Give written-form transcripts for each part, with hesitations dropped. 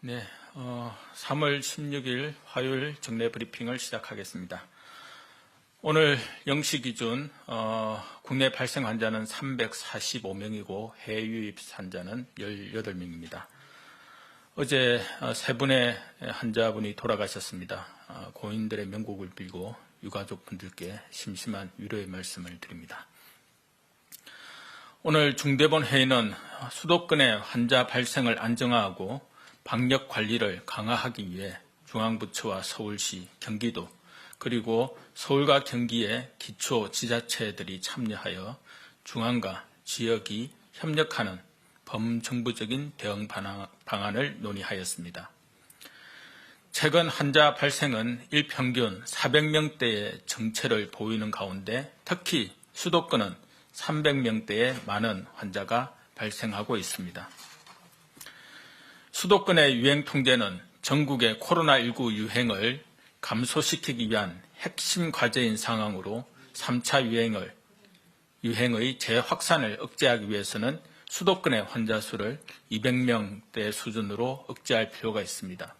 네, 3월 16일 화요일 정례 브리핑을 시작하겠습니다. 오늘 0시 기준 국내 발생 환자는 345명이고 해외 유입 환자는 18명입니다. 어제 세 분의 환자분이 돌아가셨습니다. 고인들의 명복을 빌고 유가족분들께 심심한 위로의 말씀을 드립니다. 오늘 중대본 회의는 수도권의 환자 발생을 안정화하고 방역 관리를 강화하기 위해 중앙부처와 서울시, 경기도, 그리고 서울과 경기의 기초지자체들이 참여하여 중앙과 지역이 협력하는 범정부적인 대응 방안을 논의하였습니다. 최근 환자 발생은 일평균 400명대의 정체를 보이는 가운데 특히 수도권은 300명대의 많은 환자가 발생하고 있습니다. 수도권의 유행 통제는 전국의 코로나19 유행을 감소시키기 위한 핵심 과제인 상황으로 3차 유행의 재확산을 억제하기 위해서는 수도권의 환자 수를 200명대 수준으로 억제할 필요가 있습니다.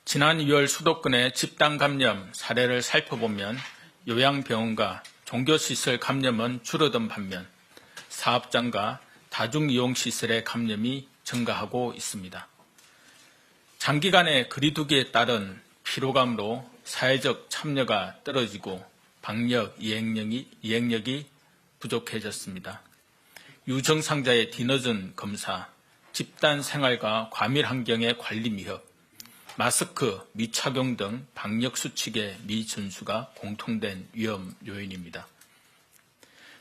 지난 2월 수도권의 집단 감염 사례를 살펴보면 요양병원과 종교시설 감염은 줄어든 반면 사업장과 다중이용시설의 감염이 증가하고 있습니다. 장기간의 거리두기에 따른 피로감으로 사회적 참여가 떨어지고 방역 이행력이 부족해졌습니다. 유증상자의 뒤늦은 검사, 집단 생활과 과밀 환경의 관리 미흡, 마스크 미착용 등 방역 수칙의 미준수가 공통된 위험 요인입니다.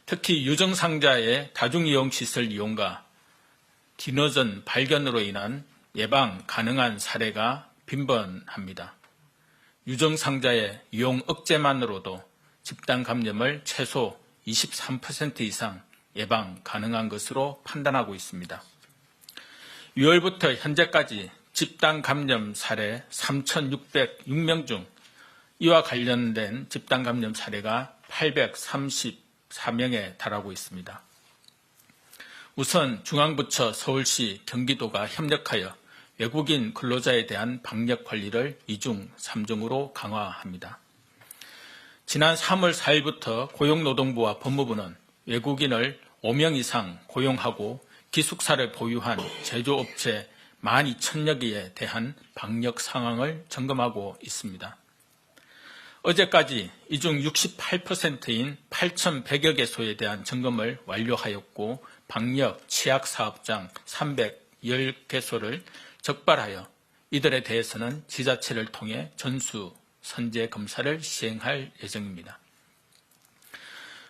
특히 유증상자의 다중이용시설 이용과 뒤늦은 발견으로 인한 예방 가능한 사례가 빈번합니다. 유증상자의 이용 억제만으로도 집단 감염을 최소 23% 이상 예방 가능한 것으로 판단하고 있습니다. 6월부터 현재까지 집단 감염 사례 3,606명 중 이와 관련된 집단 감염 사례가 834명에 달하고 있습니다. 우선 중앙부처, 서울시, 경기도가 협력하여 외국인 근로자에 대한 방역 관리를 2중, 3중으로 강화합니다. 지난 3월 4일부터 고용노동부와 법무부는 외국인을 5명 이상 고용하고 기숙사를 보유한 제조업체 12,000여 개에 대한 방역 상황을 점검하고 있습니다. 어제까지 이 중 68%인 8,100여 개소에 대한 점검을 완료하였고 방역 취약 사업장 310개소를 적발하여 이들에 대해서는 지자체를 통해 전수 선제 검사를 시행할 예정입니다.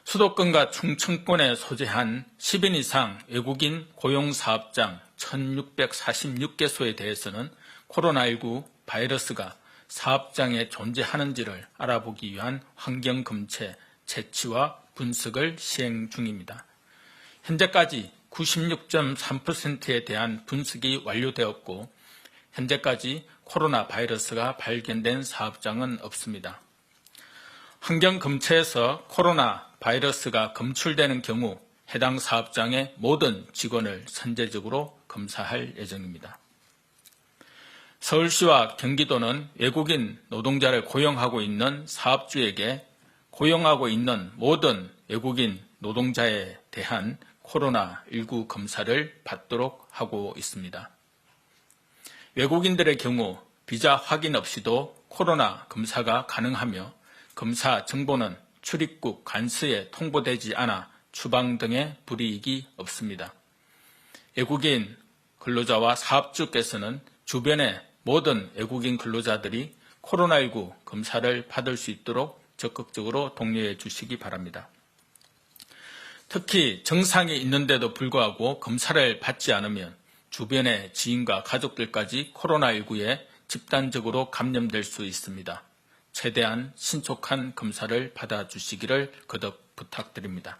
수도권과 충청권에 소재한 10인 이상 외국인 고용사업장 1,646개소에 대해서는 코로나19 바이러스가 사업장에 존재하는지를 알아보기 위한 환경검체 채취와 분석을 시행 중입니다. 현재까지 96.3%에 대한 분석이 완료되었고 현재까지 코로나 바이러스가 발견된 사업장은 없습니다. 환경검체에서 코로나 바이러스가 검출되는 경우 해당 사업장의 모든 직원을 선제적으로 검사할 예정입니다. 서울시와 경기도는 외국인 노동자를 고용하고 있는 사업주에게 고용하고 있는 모든 외국인 노동자에 대한 코로나19 검사를 받도록 하고 있습니다. 외국인들의 경우 비자 확인 없이도 코로나 검사가 가능하며 검사 정보는 출입국 관서에 통보되지 않아 추방 등의 불이익이 없습니다. 외국인 근로자와 사업주께서는 주변의 모든 외국인 근로자들이 코로나19 검사를 받을 수 있도록 적극적으로 독려해 주시기 바랍니다. 특히 증상이 있는데도 불구하고 검사를 받지 않으면 주변의 지인과 가족들까지 코로나19에 집단적으로 감염될 수 있습니다. 최대한 신속한 검사를 받아주시기를 거듭 부탁드립니다.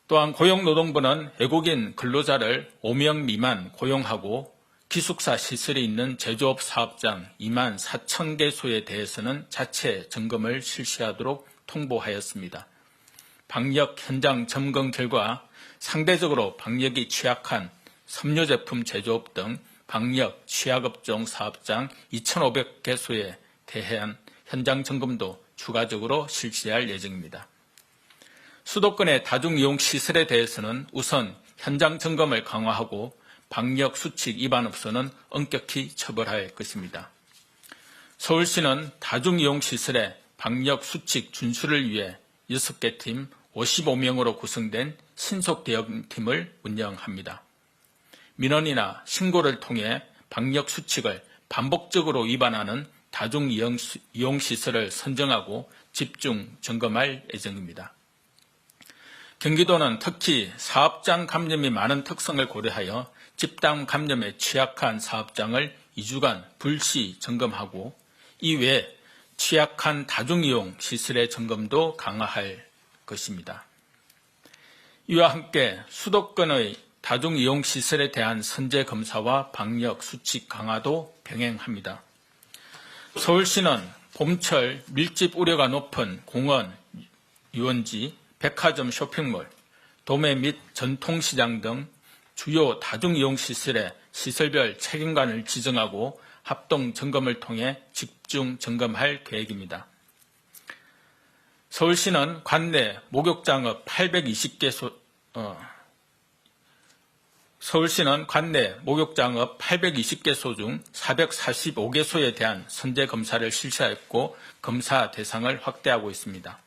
또한 고용노동부는 외국인 근로자를 5명 미만 고용하고 기숙사 시설이 있는 제조업 사업장 24,000개소에 대해서는 자체 점검을 실시하도록 통보하였습니다. 방역 현장 점검 결과 상대적으로 방역이 취약한 섬유 제품 제조업 등 방역, 취약업종 사업장 2,500개소에 대한 현장 점검도 추가적으로 실시할 예정입니다. 수도권의 다중이용 시설에 대해서는 우선 현장 점검을 강화하고 방역 수칙 위반 업소는 엄격히 처벌할 것입니다. 서울시는 다중이용 시설의 방역 수칙 준수를 위해 6개 팀 55명으로 구성된 신속대응팀을 운영합니다. 민원이나 신고를 통해 방역 수칙을 반복적으로 위반하는 다중이용 시설을 선정하고 집중 점검할 예정입니다. 경기도는 특히 사업장 감염이 많은 특성을 고려하여 집단 감염에 취약한 사업장을 2주간 불시 점검하고 이외에 취약한 다중이용 시설의 점검도 강화할 것입니다. 이와 함께 수도권의 다중이용 시설에 대한 선제 검사와 방역 수칙 강화도 병행합니다. 서울시는 봄철 밀집 우려가 높은 공원, 유원지, 백화점 쇼핑몰, 도매 및 전통시장 등 주요 다중이용 시설의 시설별 책임관을 지정하고 합동 점검을 통해 집중 점검할 계획입니다. 서울시는 관내 목욕장업 820개소 중 445개소에 대한 선제 검사를 실시하였고 검사 대상을 확대하고 있습니다.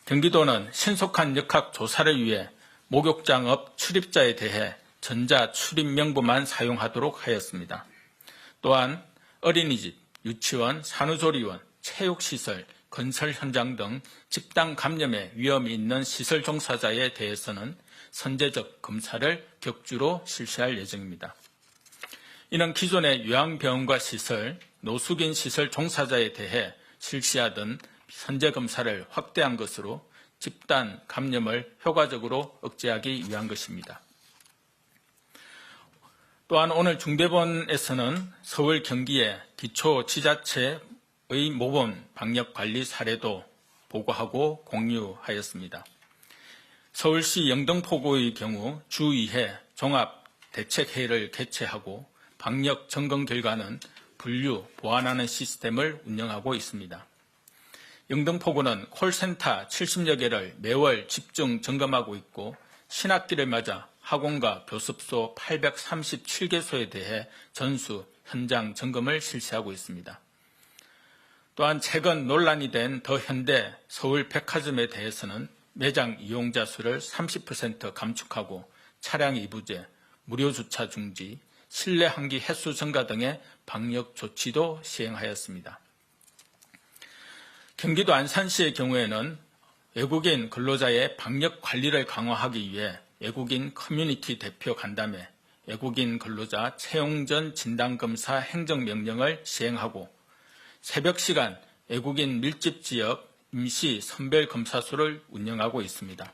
경기도는 신속한 역학 조사를 위해 목욕장업 출입자에 대해 전자 출입 명부만 사용하도록 하였습니다. 또한 어린이집, 유치원, 산후조리원, 체육시설, 건설 현장 등 집단 감염의 위험이 있는 시설 종사자에 대해서는 선제적 검사를 격주로 실시할 예정입니다. 이는 기존의 요양병원과 시설, 노숙인 시설 종사자에 대해 실시하던 선제검사를 확대한 것으로 집단 감염을 효과적으로 억제하기 위한 것입니다. 또한 오늘 중대본에서는 서울, 경기의 기초지자체의 모범 방역관리 사례도 보고하고 공유하였습니다. 서울시 영등포구의 경우 주 2회 종합대책회의를 개최하고 방역 점검 결과는 분류, 보완하는 시스템을 운영하고 있습니다. 영등포구는 콜센터 70여 개를 매월 집중 점검하고 있고 신학기를 맞아 학원과 교습소 837개소에 대해 전수, 현장 점검을 실시하고 있습니다. 또한 최근 논란이 된 더현대 서울 백화점에 대해서는 매장 이용자 수를 30% 감축하고 차량 이부제, 무료 주차 중지, 실내 환기 횟수 증가 등의 방역 조치도 시행하였습니다. 경기도 안산시의 경우에는 외국인 근로자의 방역 관리를 강화하기 위해 외국인 커뮤니티 대표 간담회, 외국인 근로자 채용 전 진단검사 행정명령을 시행하고 새벽 시간 외국인 밀집 지역 임시 선별검사소를 운영하고 있습니다.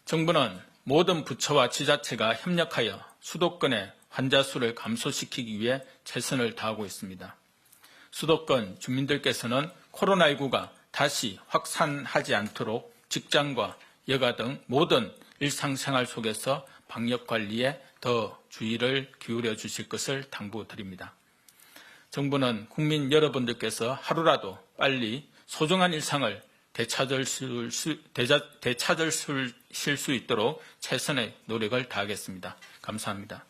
정부는 모든 부처와 지자체가 협력하여 수도권의 환자 수를 감소시키기 위해 최선을 다하고 있습니다. 수도권 주민들께서는 코로나19가 다시 확산하지 않도록 직장과 여가 등 모든 일상생활 속에서 방역관리에 더 주의를 기울여 주실 것을 당부드립니다. 정부는 국민 여러분들께서 하루라도 빨리 소중한 일상을 되찾으실 수 있도록 최선의 노력을 다하겠습니다. 감사합니다.